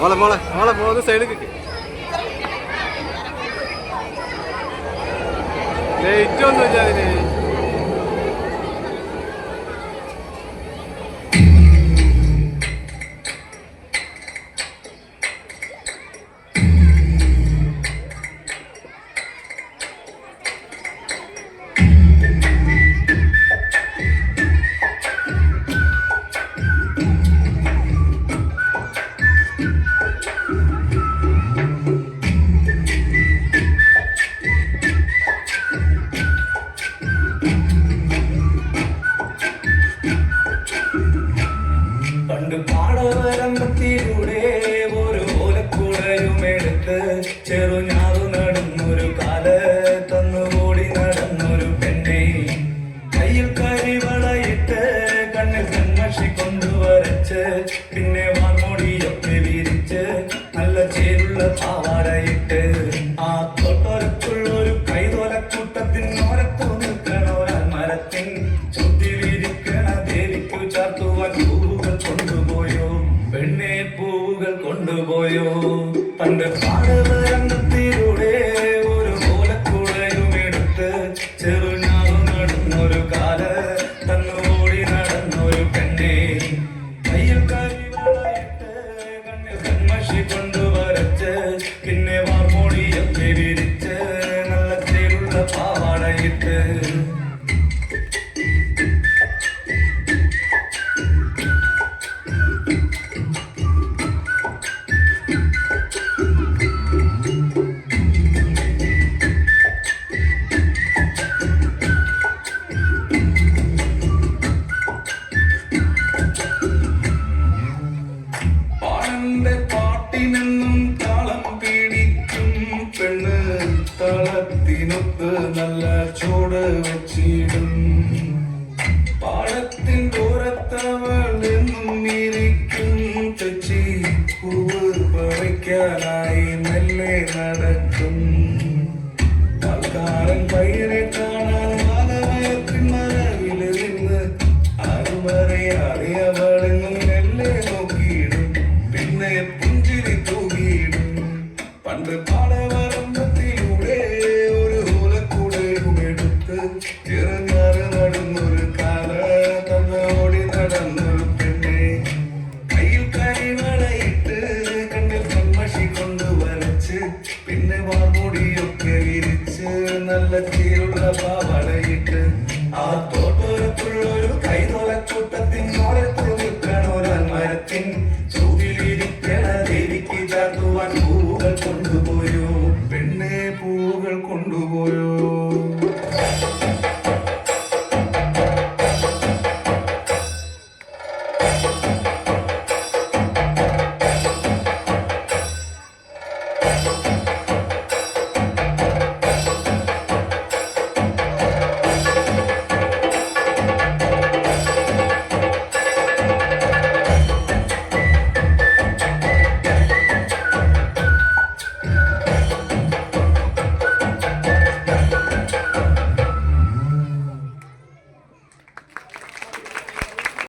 മോളെ മോളെ മോളെ പോകുന്ന സൈഡിൽ ലേറ്റ് ഒന്നും ഇല്ല അതിന്. പണ്ട് പാടവരമ്പത്തിലൂടെ ഒരു ഓലക്കുടയുമെടുത്ത് ചെറുഞാറു നടന്നൊരു കാല തന്നുകൂടി നടന്നൊരു പെണ്ണെ കയ്യിൽ കരിവളയിട്ട് കണ്ണിൽ കൺമഷി കൊണ്ടുവരച്ച് പിന്നെ വാർമോടിയൊക്കെ വിരിച്ച് നല്ല ചേരുള്ള പാവാടയിട്ട് ആ തൊട്ടൊരത്തുള്ളൊരു കൈതോലക്കൂട്ടത്തിനോരത്തു നിൽക്കണോരാൻ മരത്തിൻ ചുറ്റി വിരിക്കണ ദേവിക്കു ചാർത്തുവാൻ കൊണ്ടുപോയോ പെണ്ണെ പൂവുകൾ കൊണ്ടുപോയോ പണ്ട് പാടവരമ്പത്തിലൂടെ ഒരു ഓലക്കുടയുമെടുത്ത് ചെറുഞാറു നടന്നൊരു കാല തന്നുകൂടി നടന്നൊരു പെണ്ണെ കയ്യിൽ കരിവളയിട്ട് കണ്ണിൽ കൺമഷി കൊണ്ടുവരച്ച് പിന്നെ വാർമോടിയൊക്കെ വിരിച്ച് നല്ല ചേരുള്ള പാവാടയിട്ട് പാട്ടിനെന്നും താളം പിടിക്കും പെണ്ണ് താളത്തിനൊത്ത് നല്ല ചൂട് വെച്ചിടും പാടത്തിൻ ദൂരത്തവൾ എന്നും ഇരിക്കും തെച്ചി പൂവ് പറിക്കാനായി മെല്ലെ നടക്കും ആൾക്കാരൻ പയ്യനെ കാണാൻ മാനവയത്തിൻ മറവിൽ നിന്ന് ആരുമറിയാതെ അവളെന്നും മെല്ലെ നോക്കിയിടും പിന്നെ പുഞ്ചിരി തൂകിയിടും പണ്ട് പാടവരമ്പത്തിലൂടെ ഒരു ഓലക്കുടയുമെടുത്ത് ചെറുഞാറ് നടന്നൊരു കാല തന്നോടി നടന്നൊരു പെണ്ണെ കയ്യിൽ കരിവളയിട്ട് കണ്ണിൽ കൺമഷി കൊണ്ടുവരച്ച് പിന്നെ വാർമുടിയൊക്കെ വിരിച്ച് നല്ല ചീരുള്ള പാവടയിട്ട് ആ തോട്ടൊരത്തുള്ളൊരു കൈതോലക്കൂട്ടത്തിനോരത്ത് നിൽക്കണോരാൻ മരത്തിൻ ചൂടിലിരിക്കണ ദേവിക്ക് ചാർത്തുവാൻ പൂവുകൾ കൊണ്ടുപോയോ പെണ്ണെ പൂവുകൾ കൊണ്ടുപോയോ.